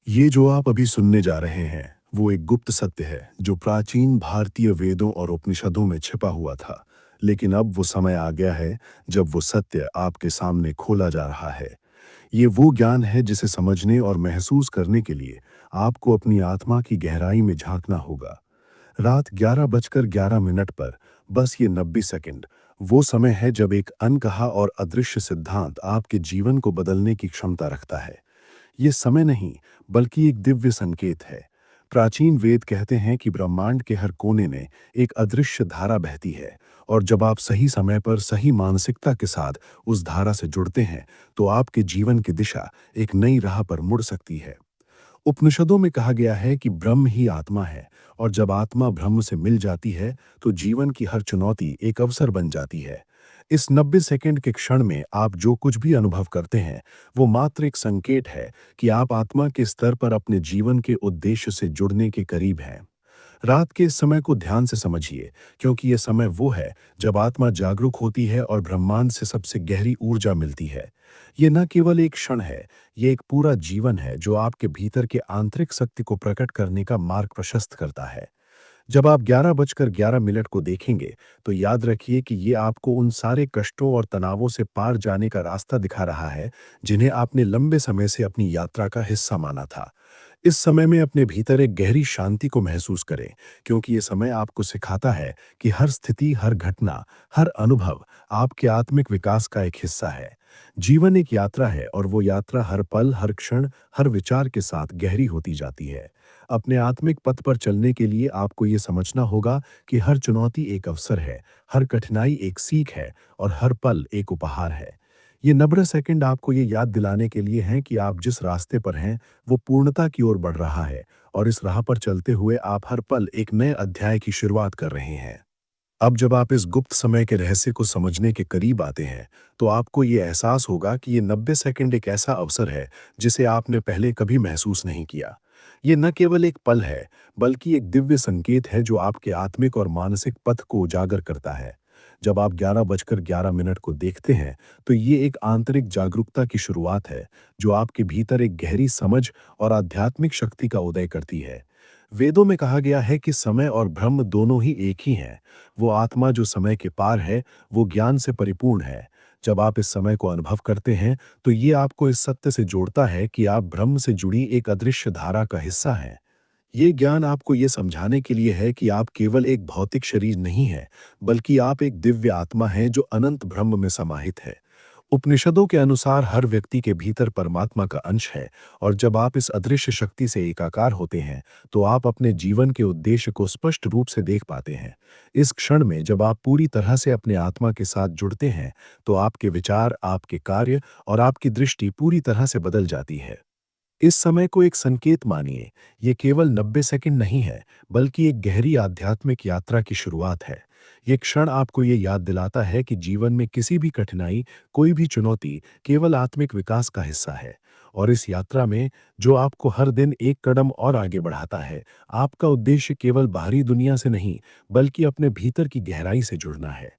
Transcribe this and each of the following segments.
ये जो आप अभी सुनने जा रहे हैं, वो एक गुप्त सत्य है, जो प्राचीन भारतीय वेदों और उपनिषदों में छिपा हुआ था। लेकिन अब वो समय आ गया है, जब वो सत्य आपके सामने खोला जा रहा है। ये वो ज्ञान है जिसे समझने और महसूस करने के लिए आपको अपनी आत्मा की गहराई में झांकना होगा। रात 11:11 पर बस ये 90 सेकंड, वो समय है जब एक अनकहा और अदृश्य सिद्धांत आपके जीवन को बदलने की क्षमता रखता है। ये समय नहीं, बल्कि एक दिव्य संकेत है। प्राचीन वेद कहते हैं कि ब्रह्मांड के हर कोने में एक अदृश्य धारा बहती है, और जब आप सही समय पर सही मानसिकता के साथ उस धारा से जुड़ते हैं, तो आपके जीवन की दिशा एक नई राह पर मुड़ सकती है। उपनिषदों में कहा गया है कि ब्रह्म ही आत्मा है, और जब आत्मा ब्रह्म से मिल जाती है, तो जीवन की हर चुनौती एक अवसर बन जाती है। इस 90 सेकंड के क्षण में आप जो कुछ भी अनुभव करते हैं, वो मात्र एक संकेत है कि आप आत्मा के स्तर पर अपने जीवन के उद्देश्य से जुड़ने के करीब हैं। रात के इस समय को ध्यान से समझिए, क्योंकि यह समय वो है जब आत्मा जागरूक होती है और ब्रह्मांड से सबसे गहरी ऊर्जा मिलती है। ये न केवल एक क्षण है, ये एक पूरा जीवन है जो आपके भीतर के आंतरिक शक्ति को प्रकट करने का मार्ग प्रशस्त करता है। जब आप 11:11 को देखेंगे, तो याद रखिए कि ये आपको उन सारे कष्टों और तनावों से पार जाने का रास्ता दिखा रहा है, जिन्हें आपने लंबे समय से अपनी यात्रा का हिस्सा माना था। इस समय में अपने भीतर एक गहरी शांति को महसूस करें, क्योंकि ये समय आपको सिखाता है कि हर स्थिति, हर घटना, हर अनुभव आपके आत्मिक विकास का एक हिस्सा है। जीवन एक यात्रा है, और वो यात्रा हर पल, हर क्षण, हर विचार के साथ गहरी होती जाती है। अपने आत्मिक पथ पर चलने के लिए आपको ये समझना होगा कि हर चुनौती एक अवसर है, हर कठिनाई एक सीख है, और हर पल एक उपहार है। ये 90 सेकंड आपको ये याद दिलाने के लिए हैं कि आप जिस रास्ते पर हैं, वो पूर्णता की ओर बढ़ रहा है, और इस राह पर चलते हुए आप हर पल एक नए अध्याय की शुरुआत कर रहे हैं। अब जब आप इस गुप्त समय के रहस्य को समझने के करीब आते हैं, तो आपको ये एहसास होगा कि ये 90 सेकंड एक ऐसा अवसर है, जिसे आपने पहले कभी महसूस नहीं किया। ये न केवल एक पल है, बल्कि एक दिव्य संकेत है जो आपके आत्मिक और मानसिक पथ को उजागर करता है। जब आप 11:11 को देखते हैं, तो ये एक आंतरिक जागरूकता की शुरुआत है, जो आपके भीतर एक गहरी समझ और आध्यात्मिक शक्ति का उदय करती है। वेदों में कहा गया है कि समय और ब्रह्म दोनों ही एक ही हैं। वो आत्मा जो समय के पार है, वो ज्ञान से परिपूर्ण है। जब आप इस समय को अनुभव करते हैं, तो ये आपको इस सत्य से जोड़ता है कि आप ब्रह्म से जुड़ी एक अदृश्य धारा का हिस्सा हैं। ये ज्ञान आपको ये समझाने के लिए है कि आप केवल एक भौतिक शरीर नहीं हैं, बल्कि आप एक दिव्य आत्मा हैं जो अनंत ब्रह्म में समाहित है। उपनिषदों के अनुसार हर व्यक्ति के भीतर परमात्मा का अंश है, और जब आप इस अदृश्य शक्ति से एकाकार होते हैं, तो आप अपने जीवन के उद्देश्य को स्पष्ट रूप से देख पाते हैं। इस क्षण में जब आप पूरी तरह से अपने आत्मा के साथ जुड़ते हैं, तो आपके विचार, आपके कार्य और आपकी दृष्टि पूरी तरह से बदल जाती है। इस समय को एक संकेत मानिए। ये केवल 90 सेकंड नहीं है, बल्कि एक गहरी आध्यात्मिक यात्रा की शुरुआत है। ये क्षण आपको ये याद दिलाता है कि जीवन में किसी भी कठिनाई, कोई भी चुनौती केवल आत्मिक विकास का हिस्सा है। और इस यात्रा में, जो आपको हर दिन एक कदम और आगे बढ़ाता है, आपका उद्देश्य केवल बाहरी दुनिया से नहीं, बल्कि अपने भीतर की गहराई से जुड़ना है।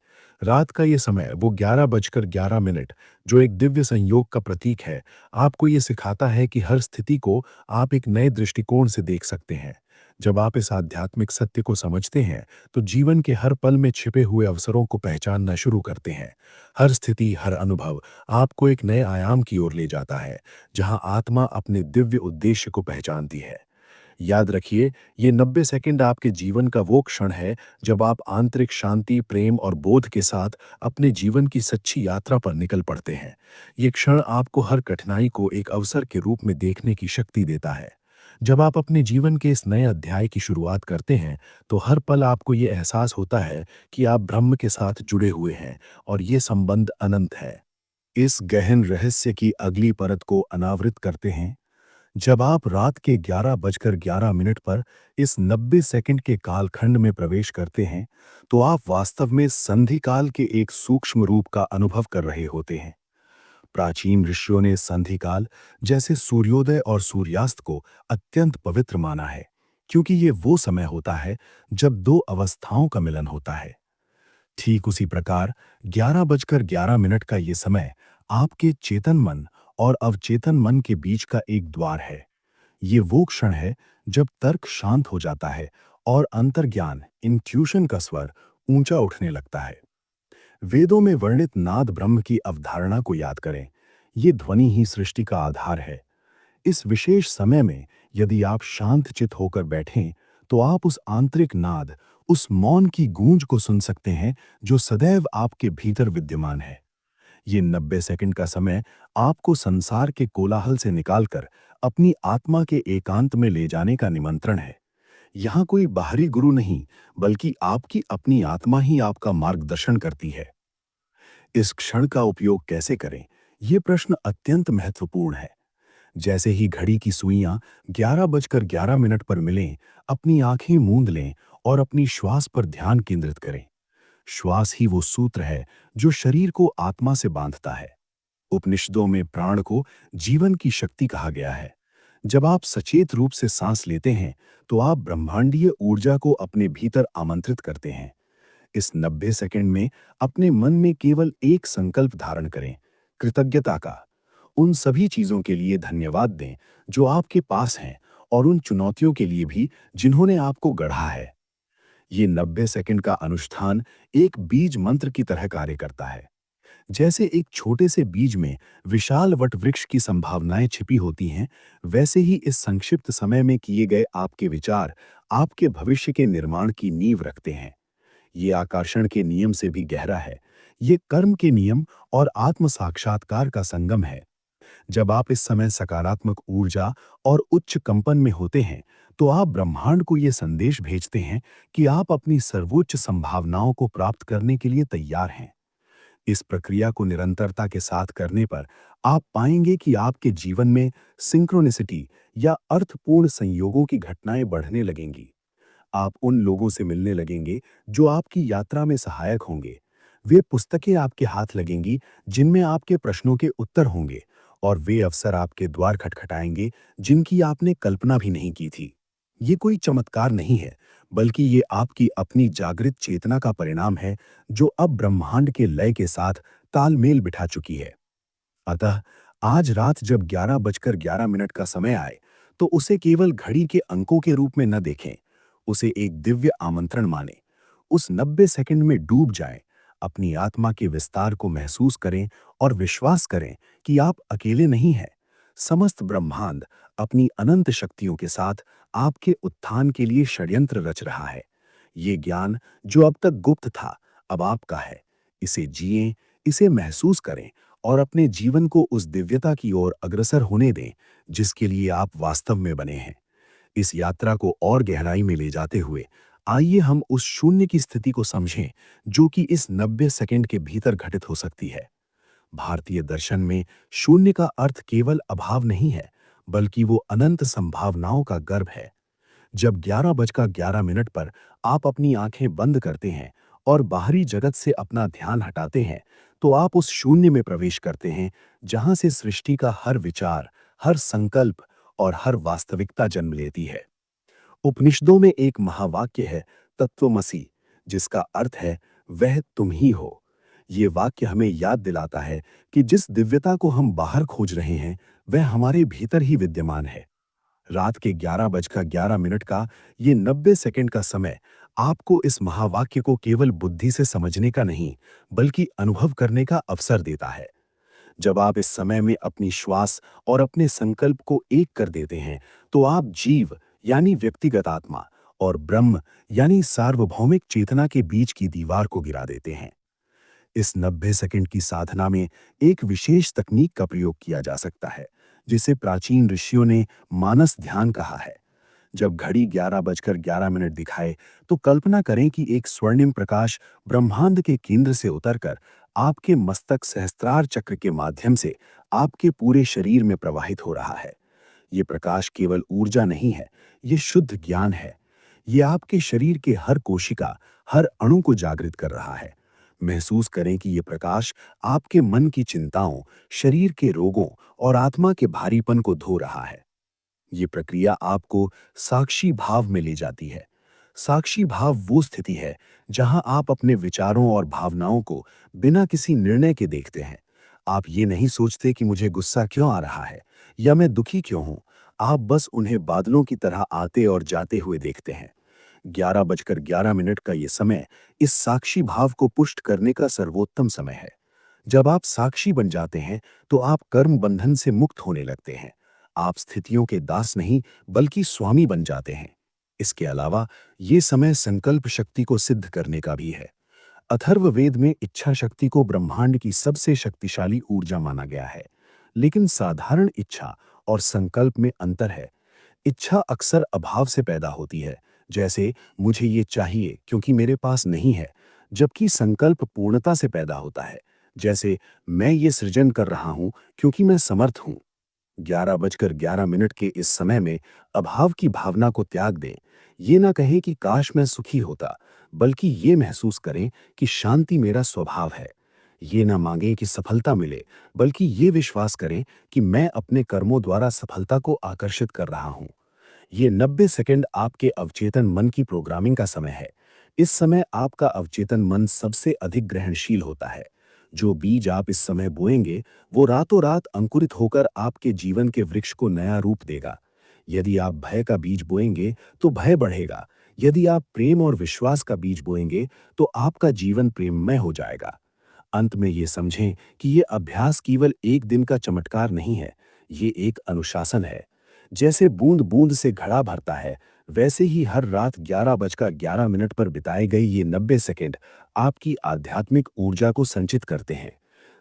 रात का ये समय, वो 11:11, जो एक दिव्य संयोग का प्रतीक है, आपको ये सिखाता है कि हर स्थिति को आप एक नए दृष्टिकोण से देख सकते हैं। जब आप इस आध्यात्मिक सत्य को समझते हैं, तो जीवन के हर पल में छिपे हुए अवसरों को पहचानना शुरू करते हैं। हर स्थिति, हर अनुभव आपको एक नए आयाम की ओर ले जाता है, जहां आत्मा अपने दिव्य उद्देश्य को पहचानती है। याद रखिए, ये 90 सेकंड आपके जीवन का वो क्षण है जब आप आंतरिक शांति, प्रेम और बोध के साथ अपने जीवन की सच्ची यात्रा पर निकल पड़ते हैं। ये क्षण आपको हर कठिनाई को एक अवसर के रूप में देखने की शक्ति देता है। जब आप अपने जीवन के इस नए अध्याय की शुरुआत करते हैं, तो हर पल आपको ये एहसास होता है कि आप ब्रह्म के साथ जुड़े हुए हैं, और ये संबंध अनंत है। इस गहन रहस्य की अगली परत को अनावृत करते हैं, जब आप रात के 11:11 पर इस 90 सेकंड के कालखंड में प्रवेश करते हैं, तो आप वास्तव में संधि काल के एक सूक्ष्म रूप का अनुभव कर रहे होते हैं। प्राचीन ऋषियों ने संधि काल, जैसे सूर्योदय और सूर्यास्त को अत्यंत पवित्र माना है, क्योंकि ये वो समय होता है जब दो अवस्थाओं का मिलन होता है। ठीक उसी प्रकार 11:11 का ये समय आपके चेतन मन और अवचेतन मन के बीच का एक द्वार है। ये वो क्षण है जब तर्क शांत हो जाता है और अंतर्ज्ञान इंट्यूशन का स्वर ऊंचा उठने लगता है। वेदों में वर्णित नाद ब्रह्म की अवधारणा को याद करें। ये ध्वनि ही सृष्टि का आधार है। इस विशेष समय में यदि आप शांतचित होकर बैठें, तो आप उस आंतरिक नाद, उस मौन की गूंज को सुन सकते हैं जो सदैव आपके भीतर विद्यमान है। ये 90 सेकंड का समय आपको संसार के कोलाहल से निकालकर अपनी आत्मा के एकांत में ले जाने का निमंत्रण है। यहाँ कोई बाहरी गुरु नहीं, बल्कि आपकी अपनी आत्मा ही आपका मार्गदर्शन करती है। इस क्षण का उपयोग कैसे करें, ये प्रश्न अत्यंत महत्वपूर्ण है। जैसे ही घड़ी की सुइयां 11:11 पर मिलें, अपनी आंखें मूंद लें और अपनी श्वास पर ध्यान केंद्रित करें। श्वास ही वो सूत्र है जो शरीर को आत्मा से बांधता है। उपनिषदों में प्राण को जीवन की शक्ति कहा गया है। जब आप सचेत रूप से सांस लेते हैं, तो आप ब्रह्मांडीय ऊर्जा को अपने भीतर आमंत्रित करते हैं। इस 90 सेकंड में अपने मन में केवल एक संकल्प धारण करें, कृतज्ञता का। उन सभी चीजों के लिए धन्यवाद दें जो आपके पास हैं, और उन चुनौतियों के लिए भी जिन्होंने आपको गढ़ा है। ये 90 सेकंड का अनुष्ठान एक बीज मंत्र की तरह कार्य करता है। जैसे एक छोटे से बीज में विशाल वट वृक्ष की संभावनाएं छिपी होती हैं, वैसे ही इस संक्षिप्त समय में किए गए आपके विचार आपके भविष्य के निर्माण की नींव रखते हैं। ये आकर्षण के नियम से भी गहरा है। ये कर्म के नियम और आत्म साक्षात्कार का संगम है। जब आप इस समय सकारात्मक ऊर्जा और उच्च कंपन में होते हैं, तो आप ब्रह्मांड को ये संदेश भेजते हैं कि आप अपनी सर्वोच्च संभावनाओं को प्राप्त करने के लिए तैयार हैं। इस प्रक्रिया को निरंतरता के साथ करने पर आप पाएंगे कि आपके जीवन में सिंक्रोनिसिटी या अर्थपूर्ण संयोगों की घटनाएं बढ़ने लगेंगी। आप उन लोगों से मिलने लगेंगे जो आपकी यात्रा में सहायक होंगे। वे पुस्तकें आपके हाथ लगेंगी जिनमें आपके प्रश्नों के उत्तर होंगे, और वे अवसर आपके द्वार खटखटाएंगे जिनकी आपने कल्पना भी नहीं की थी। ये कोई चमत्कार नहीं है, बल्कि ये आपकी अपनी जागृत चेतना का परिणाम है, जो अब ब्रह्मांड के लय के साथ तालमेल बिठा चुकी है। अतः आज रात जब 11:11 का समय आए, तो उसे केवल घड़ी के अंकों के रूप में न देखें, उसे एक दिव्य आमंत्रण माने। उस 90 सेकंड में डूब जाएं, अपनी आत्मा के विस्तार को महसूस करें और विश्वास करें कि आप अकेले नहीं हैं। समस्त ब्रह्मांड अपनी अनंत शक्तियों के साथ आपके उत्थान के लिए षड्यंत्र रच रहा है। ये ज्ञान जो अब तक गुप्त था, अब आपका है। इसे जिएं, इसे महसूस करें और अपने जीवन को उस दिव्यता की ओर अग्रसर होने दें जिसके लिए आप वास्तव में बने हैं। इस यात्रा को और गहराई में ले जाते हुए आइए हम उस शून्य की स्थिति को समझें जो कि इस 90 सेकंड के भीतर घटित हो सकती है। भारतीय दर्शन में शून्य का अर्थ केवल अभाव नहीं है, बल्कि वो अनंत संभावनाओं का गर्भ है। जब 11:11 पर आप अपनी आंखें बंद करते हैं और बाहरी जगत से अपना ध्यान हटाते हैं, तो आप उस शून्य में प्रवेश करते हैं जहां से सृष्टि का हर विचार, हर संकल्प और हर वास्तविकता जन्म लेती है। उपनिषदों में एक महावाक्य है, तत्वमसि, जिसका अर्थ है वह तुम ही हो। ये वाक्य हमें याद दिलाता है कि जिस दिव्यता को हम बाहर खोज रहे हैं, वह हमारे भीतर ही विद्यमान है। रात के 11:11 का ये 90 सेकंड का समय आपको इस महावाक्य को केवल बुद्धि से समझने का नहीं, बल्कि अनुभव करने का अवसर देता है। जब आप इस समय में अपनी श्वास और अपने संकल्प को एक कर देते हैं, तो आप जीव यानी व्यक्तिगत आत्मा और ब्रह्म यानी सार्वभौमिक चेतना के बीच की दीवार को गिरा देते हैं। इस 90 सेकंड की साधना में एक विशेष तकनीक का प्रयोग किया जा सकता है, जिसे प्राचीन ऋषियों ने मानस ध्यान कहा है। जब घड़ी 11:11 दिखाए, तो कल्पना करें कि एक स्वर्णिम प्रकाश ब्रह्मांड के केंद्र से उतरकर आपके मस्तक सहस्त्रार चक्र के माध्यम से आपके पूरे शरीर में प्रवाहित हो रहा है। ये प्रकाश केवल ऊर्जा नहीं है, ये शुद्ध ज्ञान है। ये आपके शरीर के हर कोशिका, हर अणु को जागृत कर रहा है। महसूस करें कि ये प्रकाश आपके मन की चिंताओं, शरीर के रोगों और आत्मा के भारीपन को धो रहा है। ये प्रक्रिया आपको साक्षी भाव में ले जाती है। साक्षी भाव वो स्थिति है जहां आप अपने विचारों और भावनाओं को बिना किसी निर्णय के देखते हैं। आप ये नहीं सोचते कि मुझे गुस्सा क्यों आ रहा है या मैं दुखी क्यों हूं। आप बस उन्हें बादलों की तरह आते और जाते हुए देखते हैं। 11:11 का ये समय इस साक्षी भाव को पुष्ट करने का सर्वोत्तम समय है। जब आप साक्षी बन जाते हैं, तो आप कर्म बंधन से मुक्त होने लगते हैं। आप स्थितियों के दास नहीं, बल्कि स्वामी बन जाते हैं। इसके अलावा ये समय संकल्प शक्ति को सिद्ध करने का भी है। अथर्ववेद में इच्छा शक्ति को ब्रह्मांड की सबसे शक्तिशाली ऊर्जा माना गया है। लेकिन साधारण इच्छा और संकल्प में अंतर है। इच्छा अक्सर अभाव से पैदा होती है, जैसे मुझे ये चाहिए क्योंकि मेरे पास नहीं है, जबकि संकल्प पूर्णता से पैदा होता है, जैसे मैं ये सृजन कर रहा हूं क्योंकि मैं समर्थ हूं। 11:11 के इस समय में अभाव की भावना को त्याग दें। ये ना कहें कि काश मैं सुखी होता, बल्कि ये महसूस करें कि शांति मेरा स्वभाव है। ये ना मांगें कि सफलता मिले, बल्कि ये विश्वास करें कि मैं अपने कर्मों द्वारा सफलता को आकर्षित कर रहा हूं। ये 90 सेकंड आपके अवचेतन मन की प्रोग्रामिंग का समय है। इस समय आपका अवचेतन मन सबसे अधिक ग्रहणशील होता है। जो बीज आप इस समय बोएंगे, वो रातों रात अंकुरित होकर आपके जीवन के वृक्ष को नया रूप देगा। यदि आप भय का बीज बोएंगे, तो भय बढ़ेगा। यदि आप प्रेम और विश्वास का बीज बोएंगे, तो आपका जीवन प्रेममय हो जाएगा। अंत में ये समझें कि ये अभ्यास केवल एक दिन का चमत्कार नहीं है, ये एक अनुशासन है। जैसे बूंद बूंद से घड़ा भरता है, वैसे ही हर रात 11:11 पर बिताए गए ये 90 सेकंड आपकी आध्यात्मिक ऊर्जा को संचित करते हैं।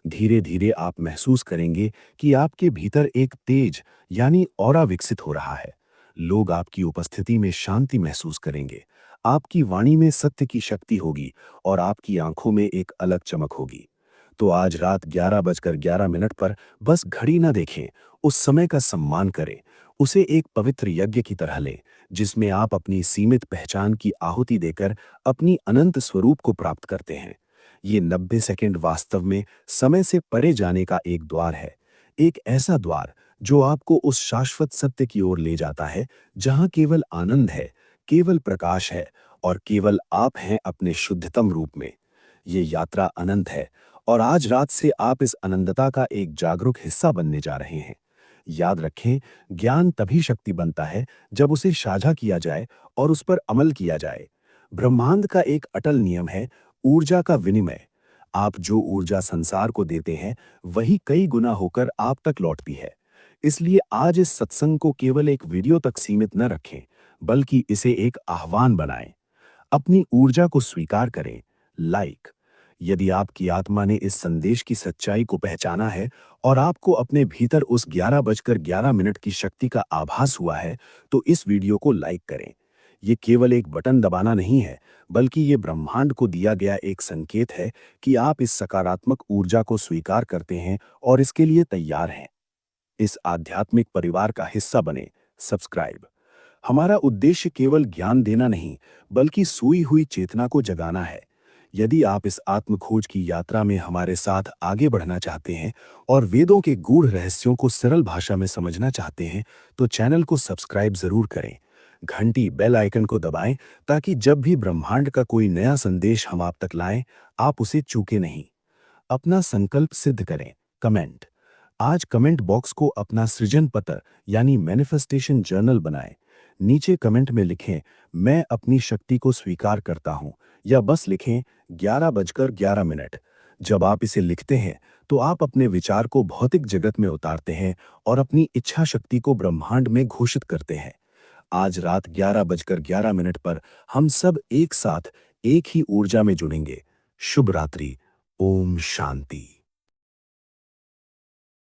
धीरे धीरे आप महसूस करेंगे कि आपके भीतर एक तेज यानी ऑरा विकसित हो रहा है। लोग आपकी उपस्थिति में शांति महसूस करेंगे। आपकी वाणी में सत्य की शक्ति होगी और आपकी आंखों में एक अलग चमक होगी। तो आज रात 11:11 पर बस घड़ी ना देखें, उस समय का सम्मान करें। उसे एक पवित्र यज्ञ की तरह लें, जिसमें आप अपनी सीमित पहचान की आहुति देकर अपनी अनंत स्वरूप को प्राप्त करते हैं। ये 90 सेकंड वास्तव में समय से परे जाने का एक द्वार है। एक ऐसा द्वार जो आपको उस शाश्वत सत्य की ओर ले जाता है, जहां केवल आनंद है, केवल प्रकाश है और केवल आप हैं अपने शुद्धतम रूप में। ये यात्रा अनंत है और आज रात से आप इस अनंतता का एक जागरूक हिस्सा बनने जा रहे हैं। याद रखें, ज्ञान तभी शक्ति बनता है जब उसे साझा किया जाए और उस पर अमल किया जाए। ब्रह्मांड का एक अटल नियम है, ऊर्जा का विनिमय। आप जो ऊर्जा संसार को देते हैं, वही कई गुना होकर आप तक लौटती है। इसलिए आज इस सत्संग को केवल एक वीडियो तक सीमित न रखें, बल्कि इसे एक आह्वान बनाएं। अपनी ऊर्जा को स्वीकार करें। लाइक, यदि आपकी आत्मा ने इस संदेश की सच्चाई को पहचाना है और आपको अपने भीतर उस 11:11 की शक्ति का आभास हुआ है, तो इस वीडियो को लाइक करें। ये केवल एक बटन दबाना नहीं है, बल्कि ये ब्रह्मांड को दिया गया एक संकेत है कि आप इस सकारात्मक ऊर्जा को स्वीकार करते हैं और इसके लिए तैयार हैं। इस आध्यात्मिक परिवार का हिस्सा बने। सब्सक्राइब। हमारा उद्देश्य केवल ज्ञान देना नहीं, बल्कि सोई हुई चेतना को जगाना है। यदि आप इस आत्म खोज की यात्रा में हमारे साथ आगे बढ़ना चाहते हैं और वेदों के गूढ़ रहस्यों को सरल भाषा में समझना चाहते हैं, तो चैनल को सब्सक्राइब जरूर करें। घंटी बेल आइकन को दबाएं, ताकि जब भी ब्रह्मांड का कोई नया संदेश हम आप तक लाएं, आप उसे चूके नहीं। अपना संकल्प सिद्ध करें। कमेंट। आज कमेंट बॉक्स को अपना सृजन पत्र यानी मैनिफेस्टेशन जर्नल बनाएं। नीचे कमेंट में लिखें, मैं अपनी शक्ति को स्वीकार करता हूं, या बस लिखें 11:11। जब आप इसे लिखते हैं, तो आप अपने विचार को भौतिक जगत में उतारते हैं और अपनी इच्छा शक्ति को ब्रह्मांड में घोषित करते हैं। आज रात 11:11 पर हम सब एक साथ एक ही ऊर्जा में जुड़ेंगे। शुभ रात्रि। ओम शांति।